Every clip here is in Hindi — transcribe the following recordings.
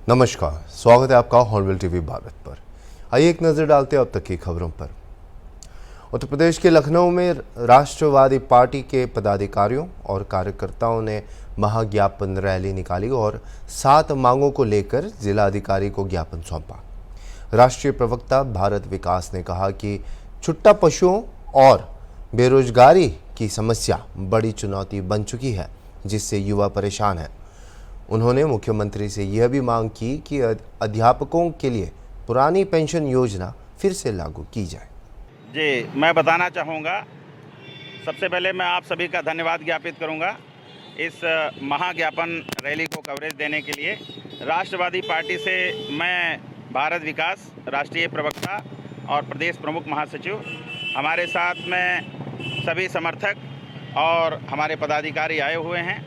नमस्कार, स्वागत है आपका हॉर्नबिल टीवी भारत पर। आइए एक नज़र डालते हैं अब तक की खबरों पर। उत्तर प्रदेश के लखनऊ में राष्ट्रवादी पार्टी के पदाधिकारियों और कार्यकर्ताओं ने महाज्ञापन रैली निकाली और 7 मांगों को लेकर जिलाधिकारी को ज्ञापन सौंपा। राष्ट्रीय प्रवक्ता भारत विकास ने कहा कि छुट्टा पशुओं और बेरोजगारी की समस्या बड़ी चुनौती बन चुकी है, जिससे युवा परेशान हैं। उन्होंने मुख्यमंत्री से यह भी मांग की कि अध्यापकों के लिए पुरानी पेंशन योजना फिर से लागू की जाए। जी, मैं बताना चाहूँगा, सबसे पहले मैं आप सभी का धन्यवाद ज्ञापित करूँगा इस महाज्ञापन रैली को कवरेज देने के लिए। राष्ट्रवादी पार्टी से मैं भारत विकास, राष्ट्रीय प्रवक्ता और प्रदेश प्रमुख महासचिव, हमारे साथ में सभी समर्थक और हमारे पदाधिकारी आए हुए हैं।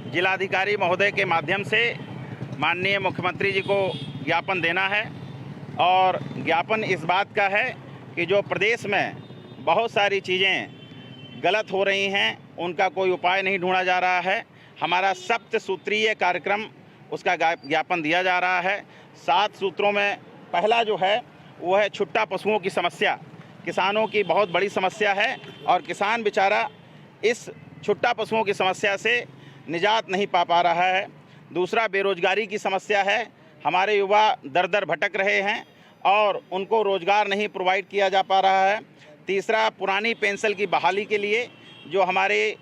जिलाधिकारी महोदय के माध्यम से माननीय मुख्यमंत्री जी को ज्ञापन देना है और ज्ञापन इस बात का है कि जो प्रदेश में बहुत सारी चीज़ें गलत हो रही हैं, उनका कोई उपाय नहीं ढूंढा जा रहा है। हमारा 7 सूत्रीय कार्यक्रम, उसका ज्ञापन दिया जा रहा है। 7 सूत्रों में पहला जो है वो है छुट्टा पशुओं की समस्या। किसानों की बहुत बड़ी समस्या है और किसान बेचारा इस छुट्टा पशुओं की समस्या से निजात नहीं पा रहा है। दूसरा, बेरोजगारी की समस्या है। हमारे युवा दर दर भटक रहे हैं और उनको रोज़गार नहीं प्रोवाइड किया जा पा रहा है। तीसरा, पुरानी पेंशन की बहाली के लिए जो हमारे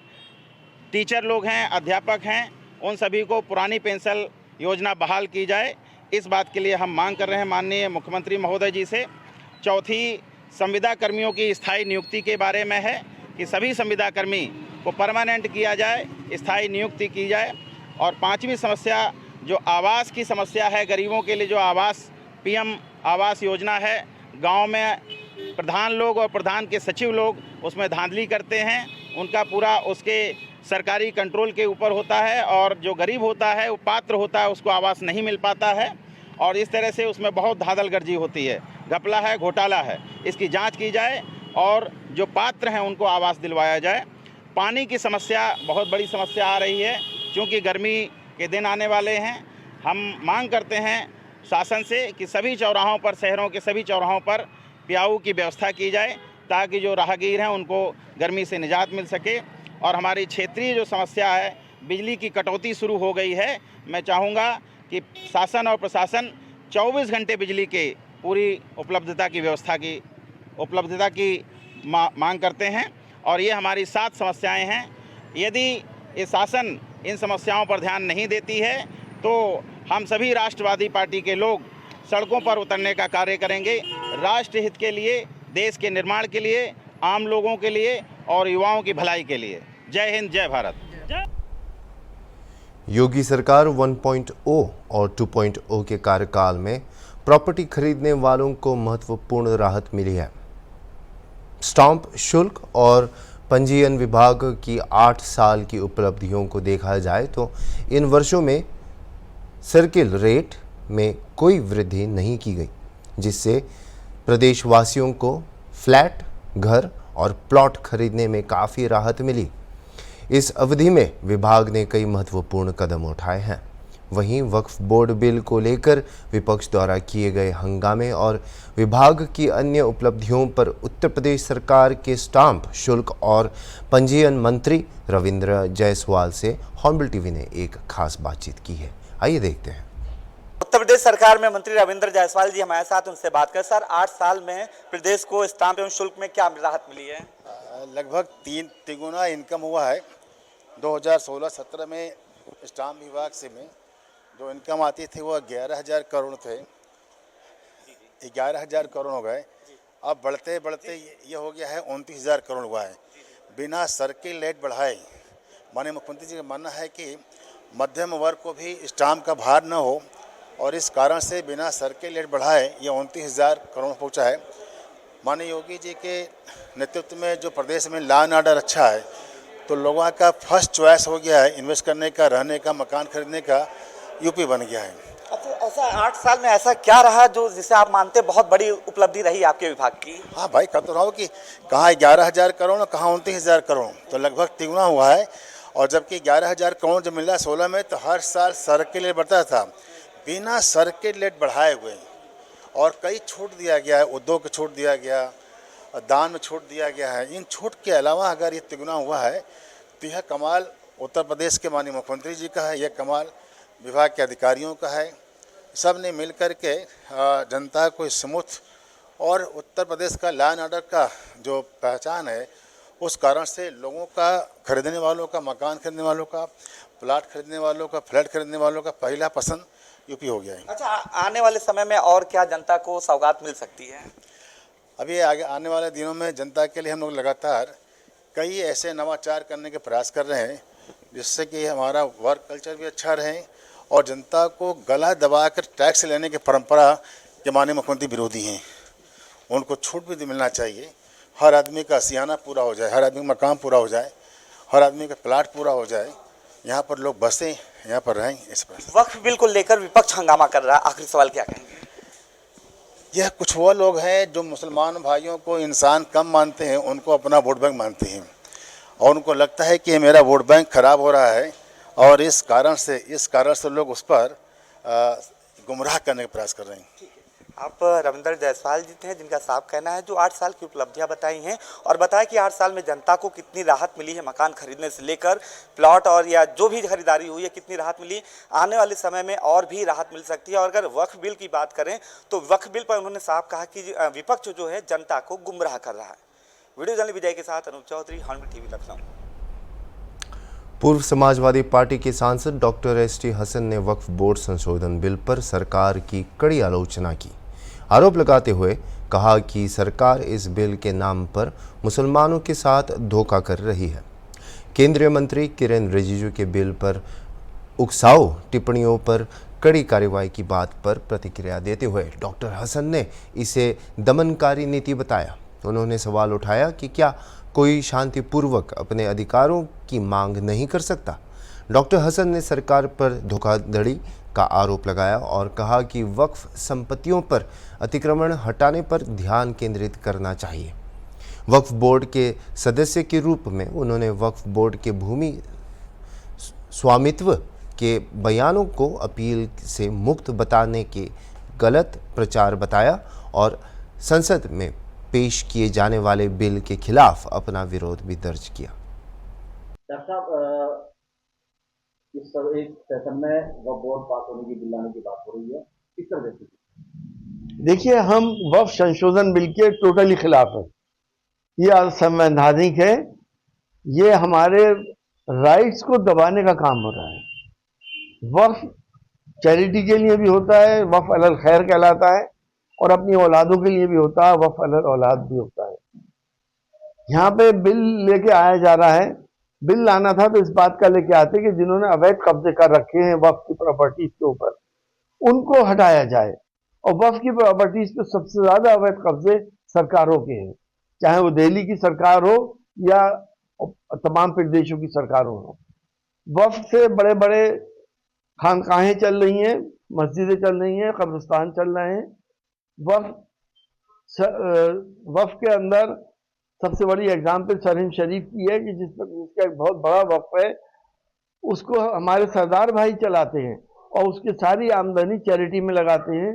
टीचर लोग हैं, अध्यापक हैं, उन सभी को पुरानी पेंशन योजना बहाल की जाए, इस बात के लिए हम मांग कर रहे हैं माननीय मुख्यमंत्री महोदय जी से। चौथी, संविदा कर्मियों की स्थायी नियुक्ति के बारे में है कि सभी संविदा कर्मी को परमानेंट किया जाए, स्थायी नियुक्ति की जाए। और 5वीं समस्या जो आवास की समस्या है, गरीबों के लिए जो आवास पीएम आवास योजना है, गांव में प्रधान लोग और प्रधान के सचिव लोग उसमें धांधली करते हैं, उनका पूरा उसके सरकारी कंट्रोल के ऊपर होता है और जो गरीब होता है, वो पात्र होता है, उसको आवास नहीं मिल पाता है और इस तरह से उसमें बहुत धांधलगर्जी होती है, घपला है, घोटाला है। इसकी जांच की जाए और जो पात्र हैं उनको आवास दिलवाया जाए। पानी की समस्या बहुत बड़ी समस्या आ रही है, क्योंकि गर्मी के दिन आने वाले हैं। हम मांग करते हैं शासन से कि सभी चौराहों पर, शहरों के सभी चौराहों पर प्याऊ की व्यवस्था की जाए, ताकि जो राहगीर हैं उनको गर्मी से निजात मिल सके। और हमारी क्षेत्रीय जो समस्या है, बिजली की कटौती शुरू हो गई है। मैं चाहूँगा कि शासन और प्रशासन 24 घंटे बिजली के पूरी उपलब्धता की मांग करते हैं और ये हमारी 7 समस्याएं हैं। यदि ये शासन इन समस्याओं पर ध्यान नहीं देती है तो हम सभी राष्ट्रवादी पार्टी के लोग सड़कों पर उतरने का कार्य करेंगे, राष्ट्र हित के लिए, देश के निर्माण के लिए, आम लोगों के लिए और युवाओं की भलाई के लिए। जय हिंद, जय भारत। योगी सरकार 1.0 और 2.0 के कार्यकाल में प्रॉपर्टी खरीदने वालों को महत्वपूर्ण राहत मिली है। स्टाम्प शुल्क और पंजीयन विभाग की 8 साल की उपलब्धियों को देखा जाए तो इन वर्षों में सर्किल रेट में कोई वृद्धि नहीं की गई, जिससे प्रदेशवासियों को फ्लैट, घर और प्लॉट खरीदने में काफ़ी राहत मिली। इस अवधि में विभाग ने कई महत्वपूर्ण कदम उठाए हैं। वहीं वक्फ बोर्ड बिल को लेकर विपक्ष द्वारा किए गए हंगामे और विभाग की अन्य उपलब्धियों पर उत्तर प्रदेश सरकार के स्टाम्प शुल्क और पंजीयन मंत्री रविंद्र जायसवाल से हॉर्नबिल टीवी ने एक खास बातचीत की है। आइए देखते हैं। उत्तर प्रदेश सरकार में मंत्री रविंद्र जायसवाल जी हमारे साथ, उनसे बात करें। सर, 8 साल में प्रदेश को स्टाम्प एवं शुल्क में क्या राहत मिली है? लगभग 3 तिगुना इनकम हुआ है। 2016-17 में स्टाम्प विभाग से में जो इनकम आती थी वो 11,000 करोड़ थे, 11,000 करोड़ हो गए। अब बढ़ते बढ़ते ये हो गया है 29,000 करोड़ हुआ है। बिना सर्किल रेट बढ़ाए, माननीय मुख्यमंत्री जी का मानना है कि मध्यम वर्ग को भी स्टाम्प का भार न हो और इस कारण से बिना सर्किल रेट बढ़ाए ये 29,000 करोड़ पहुँचा है। माननीय योगी जी के नेतृत्व में जो प्रदेश में लॉ एंड ऑर्डर अच्छा है, तो लोगों का फर्स्ट चॉइस हो गया है इन्वेस्ट करने का, रहने का, मकान खरीदने का, यूपी बन गया है। अच्छा, ऐसा 8 साल में ऐसा क्या रहा जो जिसे आप मानते बहुत बड़ी उपलब्धि रही आपके विभाग की? हाँ भाई, कह तो रहा हूँ कि कहाँ 11,000 करोड़, कहाँ 29,000 करोड़, तो लगभग तिगुना हुआ है। और जबकि 11,000 करोड़ जब मिला 16 में, तो हर साल सर्किल रेट बढ़ता था। बिना सर्किट रेट बढ़ाए हुए और कई छूट दिया गया है, उद्योग को छूट दिया गया, दान में छूट दिया गया है। इन छूट के अलावा अगर ये तिगुना हुआ है तो यह कमाल उत्तर प्रदेश के माननीय मुख्यमंत्री जी का है, यह कमाल विभाग के अधिकारियों का है। सब ने मिल कर के जनता को स्मूथ और उत्तर प्रदेश का लॉ एंड ऑर्डर का जो पहचान है, उस कारण से लोगों का, खरीदने वालों का, मकान खरीदने वालों का, प्लाट खरीदने वालों का, फ्लैट खरीदने वालों का पहला पसंद यूपी हो गया है। अच्छा, आने वाले समय में और क्या जनता को सौगात मिल सकती है? अभी आगे आने वाले दिनों में जनता के लिए हम लोग लगातार कई ऐसे नवाचार करने के प्रयास कर रहे हैं जिससे कि हमारा वर्क कल्चर भी अच्छा रहे और जनता को गला दबाकर टैक्स लेने की परंपरा के माननीय मुख्यमंत्री विरोधी हैं। उनको छूट भी मिलना चाहिए, हर आदमी का सियाना पूरा हो जाए, हर आदमी का मकान पूरा हो जाए, हर आदमी का प्लाट पूरा हो जाए, यहाँ पर लोग बसें, यहाँ पर रहें। इस पर वक्फ बिल को लेकर विपक्ष हंगामा कर रहा है, आखिरी सवाल क्या कहेंगे? यह कुछ वो लोग हैं जो मुसलमान भाइयों को इंसान कम मानते हैं, उनको अपना वोट बैंक मानते हैं और उनको लगता है कि मेरा वोट बैंक खराब हो रहा है और इस कारण से लोग उस पर गुमराह करने का प्रयास कर रहे हैं। आप रविंद्र जायसवाल जी थे जिनका साफ कहना है, जो 8 साल की उपलब्धियां बताई हैं और बताया कि 8 साल में जनता को कितनी राहत मिली है, मकान खरीदने से लेकर प्लॉट और या जो भी खरीदारी हुई है कितनी राहत मिली। आने वाले समय में और भी राहत मिल सकती है। और अगर वक्फ बिल की बात करें तो वक्फ बिल पर उन्होंने साफ कहा कि विपक्ष जो है जनता को गुमराह कर रहा है। वीडियो जर्नलिस्ट विजय के साथ अनूप चौधरी, हॉर्नबिल टीवी लखनऊ। पूर्व समाजवादी पार्टी के सांसद डॉक्टर एस.टी. हसन ने वक्फ बोर्ड संशोधन बिल पर सरकार की कड़ी आलोचना की। आरोप लगाते हुए कहा कि सरकार इस बिल के नाम पर मुसलमानों के साथ धोखा कर रही है। केंद्रीय मंत्री किरेन रिजिजू के बिल पर उकसाऊ टिप्पणियों पर कड़ी कार्रवाई की बात पर प्रतिक्रिया देते हुए डॉक्टर हसन ने इसे दमनकारी नीति बताया। उन्होंने सवाल उठाया कि क्या कोई शांतिपूर्वक अपने अधिकारों की मांग नहीं कर सकता। डॉक्टर हसन ने सरकार पर धोखाधड़ी का आरोप लगाया और कहा कि वक्फ संपत्तियों पर अतिक्रमण हटाने पर ध्यान केंद्रित करना चाहिए। वक्फ बोर्ड के सदस्य के रूप में उन्होंने वक्फ बोर्ड के भूमि स्वामित्व के बयानों को अपील से मुक्त बताने के गलत प्रचार बताया और संसद में पेश किए जाने वाले बिल के खिलाफ अपना विरोध भी दर्ज किया। डॉक्टर साहब, इस सब एक सेशन में वक्फ बोर्ड पास होने की, बिल लाने की बात हो रही है, किस तरह देखते हैं? देखिए, हम वक्फ संशोधन बिल के टोटली खिलाफ है। ये असंवैधानिक है, ये हमारे राइट्स को दबाने का काम हो रहा है। वक्फ चैरिटी के लिए भी होता है, वक्फ अलल खैर कहलाता है, और अपनी औलादों के लिए भी होता है, वक्फ अलल औलाद भी होता है। यहाँ पे बिल लेके आया जा रहा है। बिल लाना था तो इस बात का लेके आते कि जिन्होंने अवैध कब्जे कर रखे हैं वक्फ की प्रॉपर्टीज के ऊपर, उनको हटाया जाए। और वक्फ की प्रॉपर्टीज पे सबसे ज्यादा अवैध कब्जे सरकारों के हैं, चाहे वो दिल्ली की सरकार हो या तमाम प्रदेशों की सरकारों हो। वक्फ से बड़े बड़े खानकाहें चल रही हैं, मस्जिदें चल रही हैं, कब्रिस्तान चल रहे हैं। वक्फ के अंदर सबसे बड़ी एग्जाम्पल सरहिंद शरीफ की है कि जिसका एक बहुत बड़ा वक्फ है, उसको हमारे सरदार भाई चलाते हैं और उसकी सारी आमदनी चैरिटी में लगाते हैं।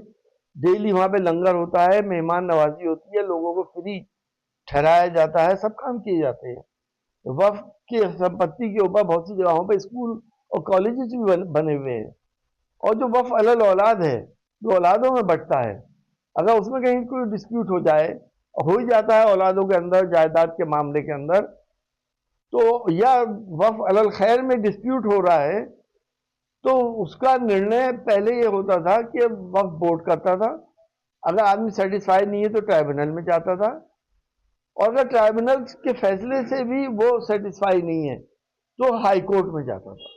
डेली वहाँ पे लंगर होता है, मेहमान नवाजी होती है, लोगों को फ्री ठहराया जाता है, सब काम किए जाते हैं। वक्फ की संपत्ति के ऊपर बहुत सी जगहों पे स्कूल और कॉलेजेस भी बने हुए हैं। और जो वक्फ अलल औलाद है, जो औलादों में बंटता है, अगर उसमें कहीं कोई डिस्प्यूट हो जाए, हो ही जाता है औलादों के अंदर जायदाद के मामले के अंदर, तो या वक्फ अलल खैर में डिस्प्यूट हो रहा है, तो उसका निर्णय पहले ये होता था कि वक्फ बोर्ड करता था। अगर आदमी सेटिस्फाई नहीं है तो ट्राइब्यूनल में जाता था, और अगर ट्राइब्यूनल के फैसले से भी वो सेटिस्फाई नहीं है तो हाई कोर्ट में जाता था।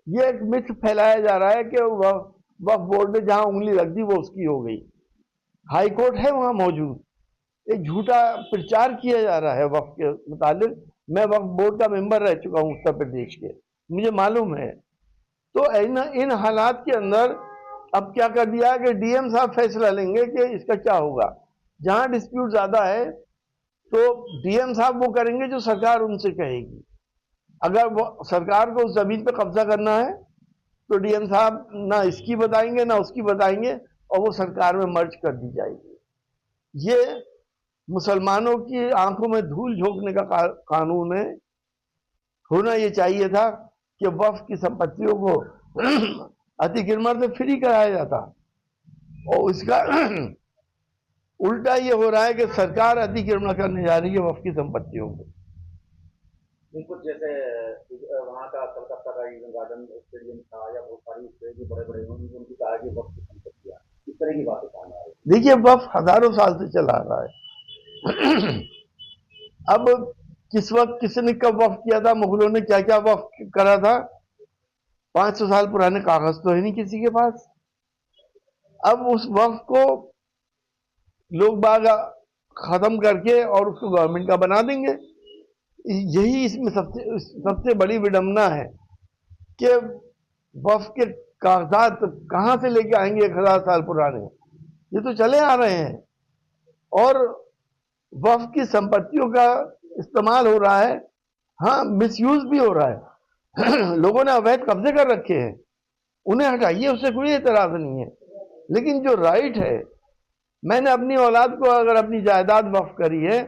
ये एक मिथ फैलाया जा रहा है कि वक्फ बोर्ड ने जहां उंगली रख दी वो उसकी हो गई। हाई कोर्ट है वहां मौजूद। एक झूठा प्रचार किया जा रहा है वक्फ के मुतालिक। मैं वक्फ बोर्ड का मेंबर रह चुका हूं उत्तर प्रदेश के, मुझे मालूम है। तो इन हालात के अंदर अब क्या कर दिया है कि डीएम साहब फैसला लेंगे कि इसका क्या होगा। जहां डिस्प्यूट ज्यादा है तो डीएम साहब वो करेंगे जो सरकार उनसे कहेगी। अगर वो सरकार को उस जमीन पे कब्जा करना है तो डीएम साहब ना इसकी बताएंगे ना उसकी बताएंगे और वो सरकार में मर्ज कर दी जाएगी। ये मुसलमानों की आंखों में धूल झोंकने का कानून है। होना ये चाहिए था कि वक्फ की संपत्तियों को अतिक्रमण से फ्री कराया जाता, और इसका उल्टा ये हो रहा है कि सरकार अतिक्रमण करने जा रही है वक्फ की संपत्तियों को। कुछ जैसे वहाँ का कलकत्ता का ईडन गार्डन स्टेडियम था या बहुत सारी स्टेडियम बड़े बड़े उनकी कहा कि वक्त की संपत्तियाँ, इस तरह की बातें सामने आ रही है। देखिए, वक्फ हजारों साल से चला आ रहा है। अब किस वक्त किसने कब वक्फ किया था, मुगलों ने क्या क्या वक्फ करा था, 500 साल पुराने कागज तो है नहीं किसी के पास। अब उस वक्फ को लोग बाग खत्म करके और उसको गवर्नमेंट का बना देंगे। यही इसमें सबसे बड़ी विडंबना है कि वक्फ के कागजात कहां से लेके आएंगे 1000 साल पुराने, ये तो चले आ रहे हैं। और वक्फ की संपत्तियों का इस्तेमाल हो रहा है, हाँ मिसयूज भी हो रहा है। लोगों ने अवैध कब्जे कर रखे हैं, उन्हें हटाइए, उससे कोई एतराज नहीं है। लेकिन जो राइट है, मैंने अपनी औलाद को अगर अपनी जायदाद वक्फ करी है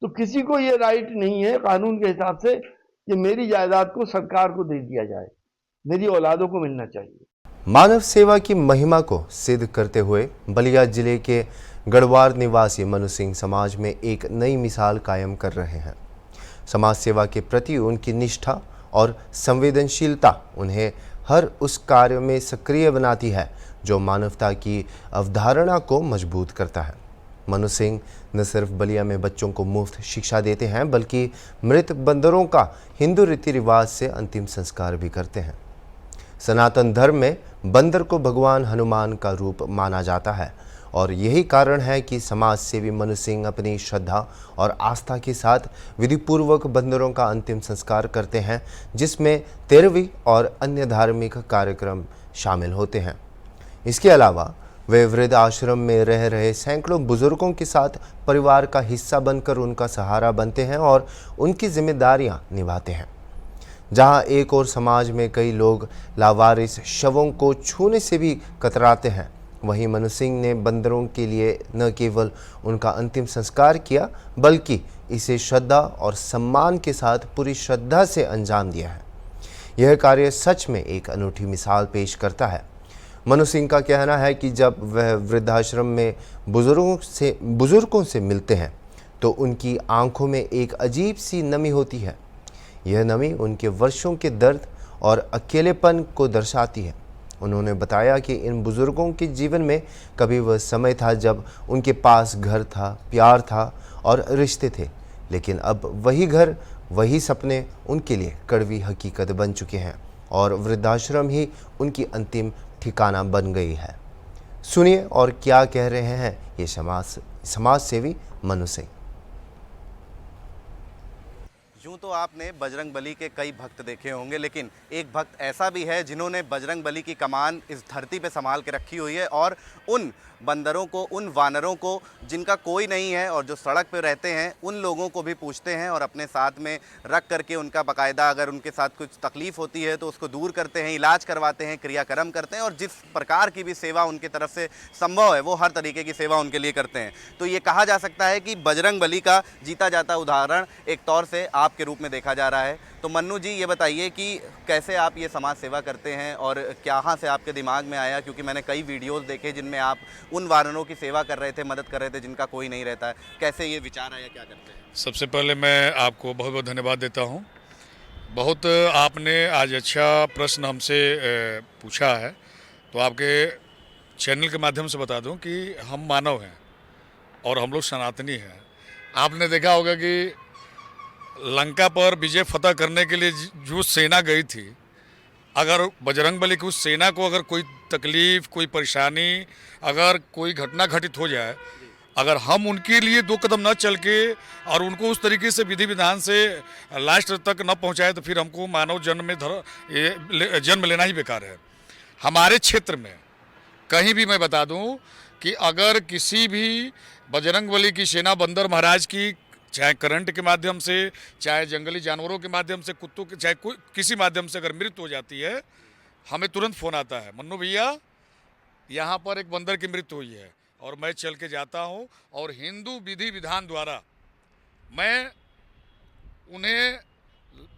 तो किसी को ये राइट नहीं है कानून के हिसाब से कि मेरी जायदाद को सरकार को दे दिया जाए, मेरी औलादों को मिलना चाहिए। मानव सेवा की महिमा को सिद्ध करते हुए बलिया जिले के गढ़वार निवासी मनु सिंह समाज में एक नई मिसाल कायम कर रहे हैं। समाज सेवा के प्रति उनकी निष्ठा और संवेदनशीलता उन्हें हर उस कार्य में सक्रिय बनाती है जो मानवता की अवधारणा को मजबूत करता है। मनु सिंह न सिर्फ बलिया में बच्चों को मुफ्त शिक्षा देते हैं बल्कि मृत बंदरों का हिंदू रीति रिवाज से अंतिम संस्कार भी करते हैं। सनातन धर्म में बंदर को भगवान हनुमान का रूप माना जाता है और यही कारण है कि समाज सेवी मनु सिंह अपनी श्रद्धा और आस्था के साथ विधिपूर्वक बंदरों का अंतिम संस्कार करते हैं, जिसमें 13वीं और अन्य धार्मिक कार्यक्रम शामिल होते हैं। इसके अलावा वे वृद्ध आश्रम में रह रहे सैकड़ों बुजुर्गों के साथ परिवार का हिस्सा बनकर उनका सहारा बनते हैं और उनकी जिम्मेदारियां निभाते हैं। जहां एक और समाज में कई लोग लावारिस शवों को छूने से भी कतराते हैं, वहीं मनु सिंह ने बंदरों के लिए न केवल उनका अंतिम संस्कार किया बल्कि इसे श्रद्धा और सम्मान के साथ पूरी श्रद्धा से अंजाम दिया है। यह कार्य सच में एक अनूठी मिसाल पेश करता है। मनु सिंह का कहना है कि जब वह वृद्धाश्रम में बुजुर्गों से मिलते हैं तो उनकी आंखों में एक अजीब सी नमी होती है। यह नमी उनके वर्षों के दर्द और अकेलेपन को दर्शाती है। उन्होंने बताया कि इन बुजुर्गों के जीवन में कभी वह समय था जब उनके पास घर था, प्यार था और रिश्ते थे, लेकिन अब वही घर, वही सपने उनके लिए कड़वी हकीकत बन चुके हैं और वृद्धाश्रम ही उनकी अंतिम ठिकाना बन गई है। सुनिए और क्या कह रहे हैं ये समाज सेवी मनु सिंह। यूँ तो आपने बजरंग बली के कई भक्त देखे होंगे, लेकिन एक भक्त ऐसा भी है जिन्होंने बजरंग बली की कमान इस धरती पे संभाल के रखी हुई है और उन बंदरों को, उन वानरों को जिनका कोई नहीं है और जो सड़क पे रहते हैं, उन लोगों को भी पूछते हैं और अपने साथ में रख करके उनका बाकायदा अगर उनके साथ कुछ तकलीफ़ होती है तो उसको दूर करते हैं, इलाज करवाते हैं, क्रियाक्रम करते हैं और जिस प्रकार की भी सेवा उनकी तरफ से संभव है वो हर तरीके की सेवा उनके लिए करते हैं। तो ये कहा जा सकता है कि बजरंग बली का जीता जाता उदाहरण एक तौर से आपके रूप में देखा जा रहा है। तो मन्नू जी, ये बताइए कि कैसे आप ये समाज सेवा करते हैं और कहाँ से आपके दिमाग में आया, क्योंकि मैंने कई वीडियोस देखे जिनमें आप उन वानरों की सेवा कर रहे थे, मदद कर रहे थे जिनका कोई नहीं रहता है। कैसे ये विचार आया, क्या करते हैं? सबसे पहले मैं आपको बहुत बहुत धन्यवाद देता हूँ। बहुत आपने आज अच्छा प्रश्न हमसे पूछा है। तो आपके चैनल के माध्यम से बता दूं कि हम मानव हैं और हम लोग सनातनी हैं। आपने देखा होगा कि लंका पर विजय फतह करने के लिए जो सेना गई थी, अगर बजरंग बली की उस सेना को अगर कोई तकलीफ़, कोई परेशानी, अगर कोई घटना घटित हो जाए, अगर हम उनके लिए 2 कदम न चल के और उनको उस तरीके से विधि विधान से लास्ट तक न पहुंचाए तो फिर हमको मानव जन्म में जन्म लेना ही बेकार है। हमारे क्षेत्र में कहीं भी मैं बता दूं कि अगर किसी भी बजरंग बली की सेना बंदर महाराज की, चाहे करंट के माध्यम से, चाहे जंगली जानवरों के माध्यम से, कुत्तों के, चाहे कोई किसी माध्यम से अगर मृत्यु हो जाती है हमें तुरंत फ़ोन आता है, मन्नू भैया यहाँ पर एक बंदर की मृत्यु हुई है, और मैं चल के जाता हूँ और हिंदू विधि विधान द्वारा मैं उन्हें,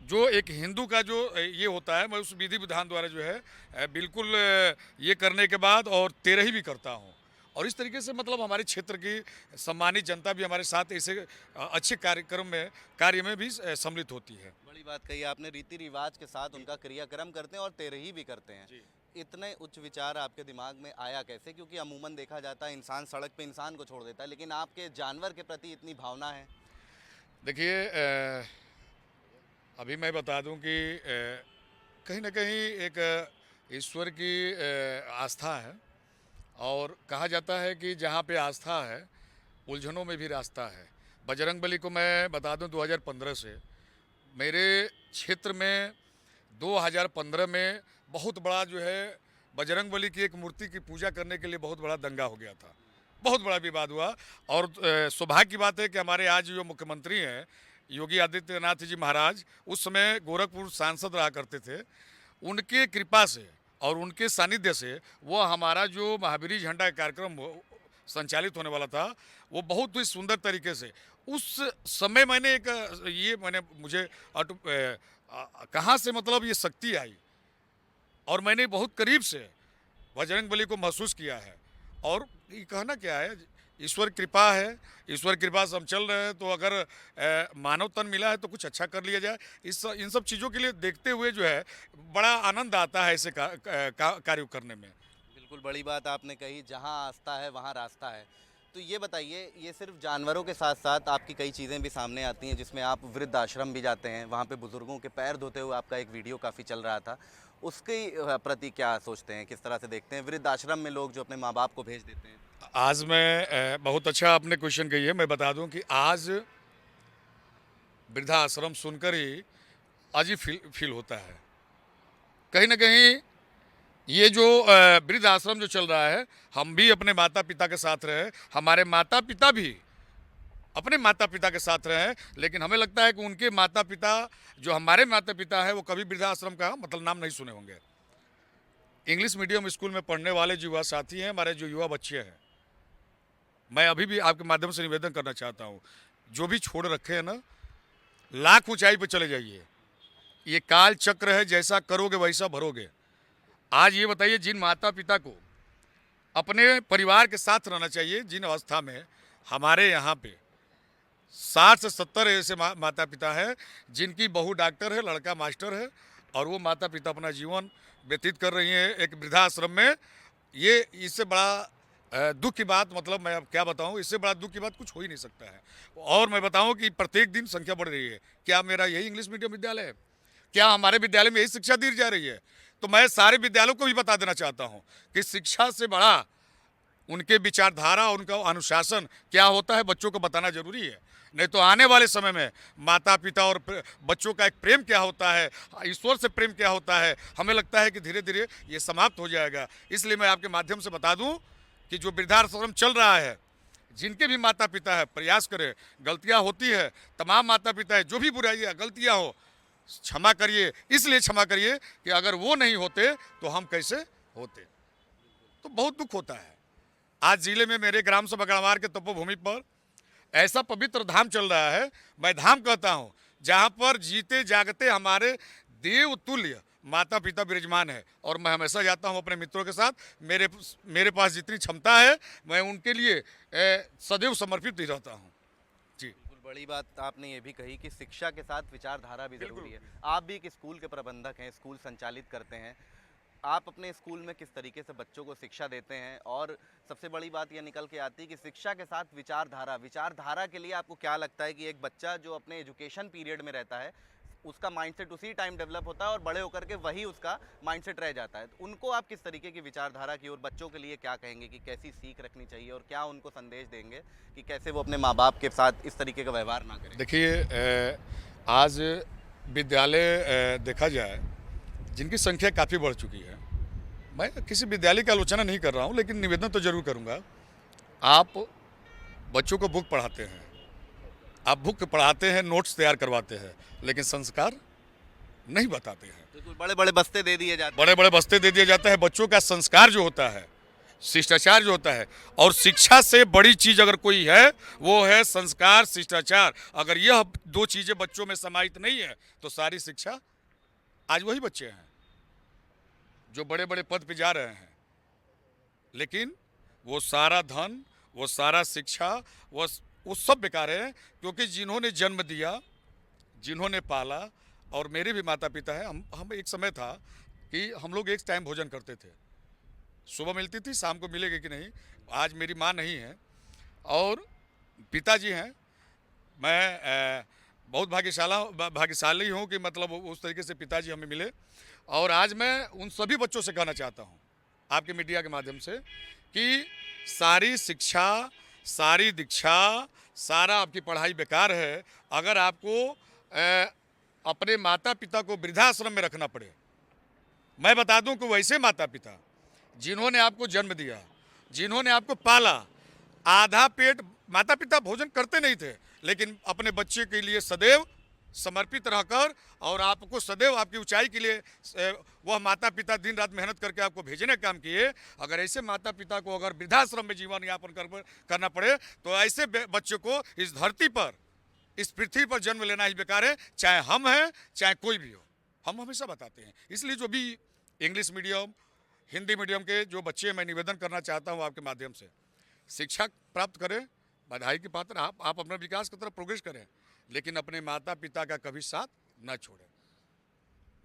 जो एक हिंदू का जो ये होता है, मैं उस विधि विधान द्वारा जो है बिल्कुल ये करने के बाद और तेरही भी करता हूँ। और इस तरीके से मतलब हमारे क्षेत्र की सम्मानित जनता भी हमारे साथ ऐसे अच्छे कार्य में भी सम्मिलित होती है। बड़ी बात कही आपने, रीति रिवाज के साथ उनका क्रियाक्रम करते हैं और तेरही भी करते हैं। इतने उच्च विचार आपके दिमाग में आया कैसे? क्योंकि अमूमन देखा जाता है इंसान सड़क पे इंसान को छोड़ देता है, लेकिन आपके जानवर के प्रति इतनी भावना है। देखिए, अभी मैं बता दूं कि कहीं ना कहीं एक ईश्वर की आस्था है, और कहा जाता है कि जहाँ पे आस्था है उलझनों में भी रास्ता है। बजरंगबली को मैं बता दूं 2015 से मेरे क्षेत्र में 2015 में बहुत बड़ा जो है बजरंगबली की एक मूर्ति की पूजा करने के लिए बहुत बड़ा दंगा हो गया था, बहुत बड़ा विवाद हुआ। और सौभाग्य की बात है कि हमारे आज जो मुख्यमंत्री हैं योगी आदित्यनाथ जी महाराज, उस समय गोरखपुर सांसद रहा करते थे, उनके कृपा से और उनके सानिध्य से वो हमारा जो महावीरी झंडा कार्यक्रम संचालित होने वाला था वो बहुत ही सुंदर तरीके से उस समय मैंने एक मुझे कहाँ से मतलब ये शक्ति आई, और मैंने बहुत करीब से बजरंगबली को महसूस किया है। और ये कहना क्या है, ईश्वर कृपा है, ईश्वर कृपा से हम चल रहे हैं। तो अगर मानव तन मिला है तो कुछ अच्छा कर लिया जाए। इन सब चीज़ों के लिए देखते हुए जो है बड़ा आनंद आता है ऐसे कार्य करने में। बिल्कुल बड़ी बात आपने कही, जहाँ आस्था है वहाँ रास्ता है। तो ये बताइए, ये सिर्फ जानवरों के साथ साथ आपकी कई चीज़ें भी सामने आती हैं, जिसमें आप वृद्ध आश्रम भी जाते हैं, वहाँ पे बुज़ुर्गों के पैर धोते हुए आपका एक वीडियो काफ़ी चल रहा था। उसके प्रति क्या सोचते हैं, किस तरह से देखते हैं वृद्ध आश्रम में लोग जो अपने माँ बाप को भेज देते हैं? आज मैं बहुत अच्छा आपने क्वेश्चन कही है। मैं बता दूं कि आज वृद्धाश्रम सुनकर ही अजीब फील होता है। कहीं ना कहीं ये जो वृद्धाश्रम जो चल रहा है, हम भी अपने माता पिता के साथ रहे, हमारे माता पिता भी अपने माता पिता के साथ रहे, लेकिन हमें लगता है कि उनके माता पिता जो हमारे माता पिता है वो कभी वृद्धाश्रम का मतलब नाम नहीं सुने होंगे। इंग्लिश मीडियम स्कूल में पढ़ने वाले जो युवा साथी हैं, हमारे जो युवा बच्चे हैं, मैं अभी भी आपके माध्यम से निवेदन करना चाहता हूँ, जो भी छोड़ रखे हैं ना, लाख ऊंचाई पर चले जाइए। ये काल चक्र है, जैसा करोगे वैसा भरोगे। आज ये बताइए, जिन माता पिता को अपने परिवार के साथ रहना चाहिए, जिन अवस्था में हमारे यहाँ पे 60 से 70 ऐसे माता पिता हैं जिनकी बहू डॉक्टर है, लड़का मास्टर है, और वो माता पिता अपना जीवन व्यतीत कर रही हैं एक वृद्धाश्रम में। ये इससे बड़ा दुख की बात, मतलब मैं अब क्या बताऊं, इससे बड़ा दुख की बात कुछ हो ही नहीं सकता है। और मैं बताऊं कि प्रत्येक दिन संख्या बढ़ रही है। क्या मेरा यही इंग्लिश मीडियम विद्यालय है? क्या हमारे विद्यालय में यही शिक्षा दी जा रही है? तो मैं सारे विद्यालयों को भी बता देना चाहता हूं कि शिक्षा से बड़ा उनके विचारधारा, उनका अनुशासन क्या होता है, बच्चों को बताना जरूरी है। नहीं तो आने वाले समय में माता पिता और बच्चों का एक प्रेम क्या होता है, ईश्वर से प्रेम क्या होता है, हमें लगता है कि धीरे धीरे ये समाप्त हो जाएगा। इसलिए मैं आपके माध्यम से बता दूं कि जो वृद्धाश्रम चल रहा है, जिनके भी माता पिता है, प्रयास करें। गलतियां होती है, तमाम माता पिता है, जो भी बुराइयाँ गलतियाँ हो क्षमा करिए। इसलिए क्षमा करिए कि अगर वो नहीं होते तो हम कैसे होते। तो बहुत दुख होता है। आज जिले में मेरे ग्राम सभा गढ़वार के तपोभूमि पर ऐसा पवित्र धाम चल रहा है, मैं धाम कहता हूँ, जहाँ पर जीते जागते हमारे देवतुल्य माता पिता विराजमान है। और मैं हमेशा जाता हूँ अपने मित्रों के साथ। मेरे पास जितनी क्षमता है मैं उनके लिए सदैव समर्पित ही रहता हूँ। जी, बिल्कुल बड़ी बात आपने ये भी कही कि शिक्षा के साथ विचारधारा भी ज़रूरी है। आप भी एक स्कूल के प्रबंधक हैं, स्कूल संचालित करते हैं। आप अपने स्कूल में किस तरीके से बच्चों को शिक्षा देते हैं? और सबसे बड़ी बात यह निकल के आती है कि शिक्षा के साथ विचारधारा के लिए आपको क्या लगता है कि एक बच्चा जो अपने एजुकेशन पीरियड में रहता है उसका माइंडसेट उसी टाइम डेवलप होता है और बड़े होकर के वही उसका माइंडसेट रह जाता है। तो उनको आप किस तरीके की विचारधारा की और बच्चों के लिए क्या कहेंगे कि कैसी सीख रखनी चाहिए, और क्या उनको संदेश देंगे कि कैसे वो अपने माँ बाप के साथ इस तरीके का व्यवहार ना करें? देखिए, आज विद्यालय देखा जाए जिनकी संख्या काफ़ी बढ़ चुकी है। मैं किसी विद्यालय की आलोचना नहीं कर रहा हूँ, लेकिन निवेदन तो जरूर करूँगा। आप बच्चों को बुक पढ़ाते हैं, आप बुक पढ़ाते हैं, नोट्स तैयार करवाते हैं, लेकिन संस्कार नहीं बताते हैं। बिल्कुल, बड़े बड़े बस्ते दे दिए जाते बड़े बड़े बस्ते दे दिया जाता है। बच्चों का संस्कार जो होता है, शिष्टाचार जो होता है, और शिक्षा से बड़ी चीज अगर कोई है वो है संस्कार, शिष्टाचार। अगर यह दो चीजें बच्चों में समाहित नहीं है तो सारी शिक्षा, आज वही बच्चे हैं जो बड़े बड़े पद पे जा रहे हैं, लेकिन वो सारा धन, वो सारा शिक्षा, वो सब बेकार है। क्योंकि जिन्होंने जन्म दिया, जिन्होंने पाला, और मेरे भी माता पिता हैं, हम एक समय था कि हम लोग एक टाइम भोजन करते थे, सुबह मिलती थी, शाम को मिलेगी कि नहीं। आज मेरी माँ नहीं है और पिताजी हैं। मैं बहुत भाग्यशाली हूँ कि मतलब उस तरीके से पिताजी हमें मिले। और आज मैं उन सभी बच्चों से कहना चाहता हूँ आपके मीडिया के माध्यम से कि सारी शिक्षा, सारी दीक्षा, सारा आपकी पढ़ाई बेकार है अगर आपको अपने माता पिता को वृद्धाश्रम में रखना पड़े। मैं बता दूं कि वैसे माता पिता जिन्होंने आपको जन्म दिया, जिन्होंने आपको पाला, आधा पेट माता पिता भोजन करते नहीं थे, लेकिन अपने बच्चे के लिए सदैव समर्पित रहकर और आपको सदैव आपकी ऊंचाई के लिए वह माता पिता दिन रात मेहनत करके आपको भेजने का काम किए। अगर ऐसे माता पिता को अगर वृद्धाश्रम में जीवन यापन करना पड़े तो ऐसे बच्चे को इस धरती पर, इस पृथ्वी पर जन्म लेना ही बेकार है, चाहे हम हैं चाहे कोई भी हो। हम हमेशा बताते हैं। इसलिए जो भी इंग्लिश मीडियम, हिंदी मीडियम के जो बच्चे, मैं निवेदन करना चाहता हूं आपके माध्यम से, शिक्षा प्राप्त करें, बधाई के पात्र, आप अपने विकास की तरफ प्रोग्रेस करें, लेकिन अपने माता पिता का कभी साथ न छोड़ें।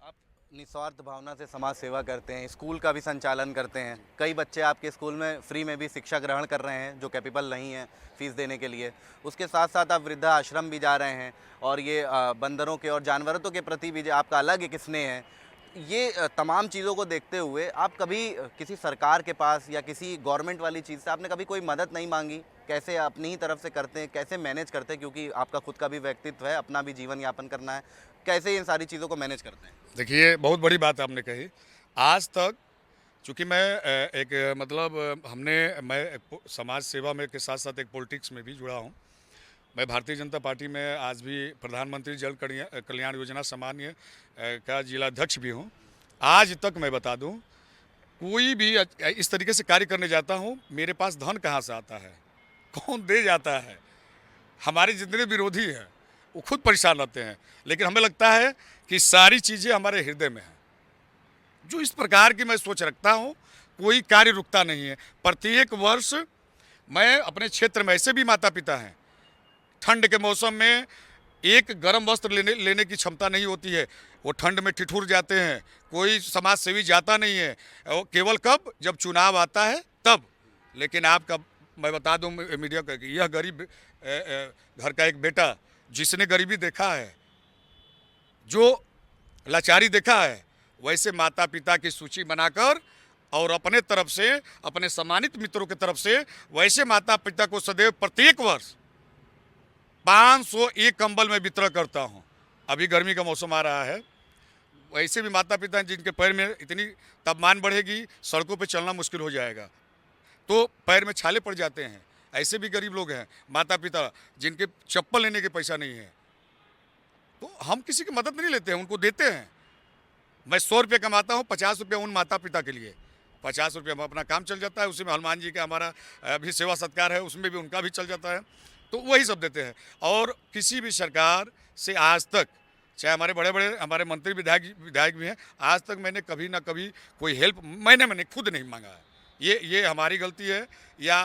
आप निस्वार्थ भावना से समाज सेवा करते हैं, स्कूल का भी संचालन करते हैं। कई बच्चे आपके स्कूल में फ्री में भी शिक्षा ग्रहण कर रहे हैं जो कैपेबल नहीं है फीस देने के लिए। उसके साथ साथ आप वृद्धा आश्रम भी जा रहे हैं और ये बंदरों के और जानवरों के प्रति भी आपका अलग एक स्नेह है। ये तमाम चीज़ों को देखते हुए आप कभी किसी सरकार के पास या किसी गवर्नमेंट वाली चीज़ से आपने कभी कोई मदद नहीं मांगी? कैसे अपनी ही तरफ से करते हैं, कैसे मैनेज करते हैं, क्योंकि आपका खुद का भी व्यक्तित्व है, अपना भी जीवन यापन करना है, कैसे इन सारी चीज़ों को मैनेज करते हैं? देखिए, बहुत बड़ी बात आपने कही। आज तक चूँकि मैं एक मतलब मैं समाज सेवा में के साथ साथ एक पॉलिटिक्स में भी जुड़ा हूँ। मैं भारतीय जनता पार्टी में आज भी प्रधानमंत्री जल कल्याण योजना सामान्य का जिलाध्यक्ष भी हूँ। आज तक मैं बता दूँ, कोई भी इस तरीके से कार्य करने जाता हूँ, मेरे पास धन कहाँ से आता है, कौन दे जाता है। हमारे जितने विरोधी हैं वो खुद परेशान रहते हैं, लेकिन हमें लगता है कि सारी चीज़ें हमारे हृदय में हैं। जो इस प्रकार की मैं सोच रखता हूँ, कोई कार्य रुकता नहीं है। प्रत्येक वर्ष मैं अपने क्षेत्र में, ऐसे भी माता पिता हैं, ठंड के मौसम में एक गर्म वस्त्र लेने की क्षमता नहीं होती है, वो ठंड में ठिठुर जाते हैं। कोई समाज सेवी जाता नहीं है, केवल कब, जब चुनाव आता है तब। लेकिन आपका मैं बता दूं मीडिया का कि यह गरीब घर का एक बेटा जिसने गरीबी देखा है, जो लाचारी देखा है, वैसे माता पिता की सूची बनाकर और अपने तरफ से, अपने सम्मानित मित्रों की तरफ से वैसे माता पिता को सदैव प्रत्येक वर्ष 501 कंबल में वितरण करता हूँ। अभी गर्मी का मौसम आ रहा है, वैसे भी माता पिता हैं जिनके पैर में इतनी तापमान बढ़ेगी, सड़कों पे चलना मुश्किल हो जाएगा, तो पैर में छाले पड़ जाते हैं। ऐसे भी गरीब लोग हैं, माता पिता जिनके चप्पल लेने के पैसा नहीं है, तो हम किसी की मदद नहीं लेते हैं, उनको देते हैं। मैं 100 रुपये कमाता हूँ, 50 रुपये उन माता पिता के लिए, 50 रुपये में अपना काम चल जाता है। उसी में हनुमान जी का हमारा भी सेवा सत्कार है, उसमें भी उनका भी चल जाता है, तो वही सब देते हैं। और किसी भी सरकार से आज तक, चाहे हमारे बड़े बड़े हमारे मंत्री विधायक भी हैं, आज तक मैंने कभी ना कभी कोई हेल्प मैंने खुद नहीं मांगा है। ये हमारी गलती है या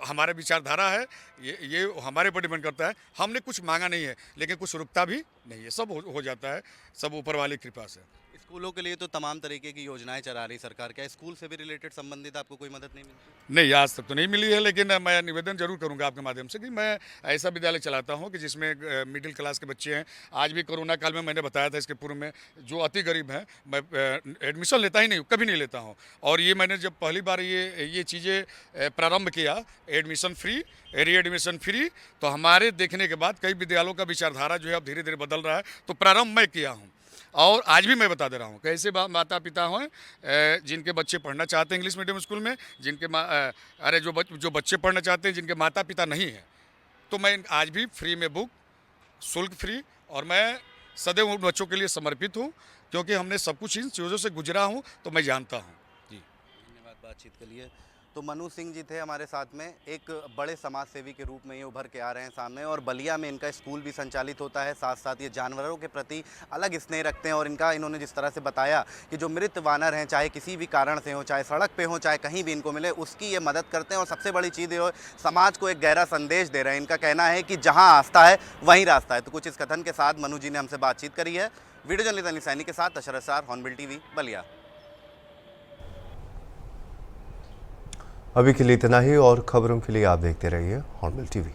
हमारा विचारधारा है, ये हमारे ऊपर डिपेंड करता है। हमने कुछ मांगा नहीं है, लेकिन कुछ रुकता भी नहीं है, सब हो जाता है, सब ऊपर वाली कृपा से। स्कूलों के लिए तो तमाम तरीके की योजनाएं चला रही सरकार, क्या स्कूल से भी रिलेटेड संबंधित आपको कोई मदद नहीं मिलती? नहीं, आज तक तो नहीं मिली है, लेकिन मैं निवेदन जरूर करूंगा आपके माध्यम से कि मैं ऐसा विद्यालय चलाता हूं कि जिसमें मिडिल क्लास के बच्चे हैं। आज भी कोरोना काल में मैंने बताया था, इसके पूर्व में जो अति गरीब हैं, मैं एडमिशन लेता ही नहीं, कभी नहीं लेता हूँ। और ये मैंने जब पहली बार ये चीज़ें प्रारंभ किया, एडमिशन फ्री, रीएडमिशन फ्री, तो हमारे देखने के बाद कई विद्यालयों का विचारधारा जो है अब धीरे धीरे बदल रहा है, तो प्रारंभ मैं किया हूँ। और आज भी मैं बता दे रहा हूँ कि ऐसे माता पिता हैं जिनके बच्चे पढ़ना चाहते हैं इंग्लिश मीडियम स्कूल में, जिनके जो बच्चे पढ़ना चाहते हैं जिनके माता पिता नहीं हैं, तो मैं आज भी फ्री में बुक, शुल्क फ्री, और मैं सदैव उन बच्चों के लिए समर्पित हूँ क्योंकि हमने सब कुछ इन चीज़ों से गुजरा हूँ तो मैं जानता हूँ। जी, धन्यवाद बातचीत के लिए। तो मनु सिंह जी थे हमारे साथ में, एक बड़े समाज सेवी के रूप में ये उभर के आ रहे हैं सामने, और बलिया में इनका स्कूल भी संचालित होता है। साथ साथ ये जानवरों के प्रति अलग स्नेह रखते हैं, और इन्होंने जिस तरह से बताया कि जो मृत वानर हैं, चाहे किसी भी कारण से हो, चाहे सड़क पे हो, चाहे कहीं भी इनको मिले, उसकी ये मदद करते हैं। और सबसे बड़ी चीज़ ये समाज को एक गहरा संदेश दे रहे हैं। इनका कहना है कि जहाँ आस्था है वहीं रास्ता है। तो कुछ इस कथन के साथ मनु जी ने हमसे बातचीत करी है। वीडियो जर्नलिस्ट अनिल सैनी के साथ अशरफ सार, हॉर्नबिल टीवी, बलिया। अभी के लिए इतना ही, और खबरों के लिए आप देखते रहिए हॉर्नबिल टीवी।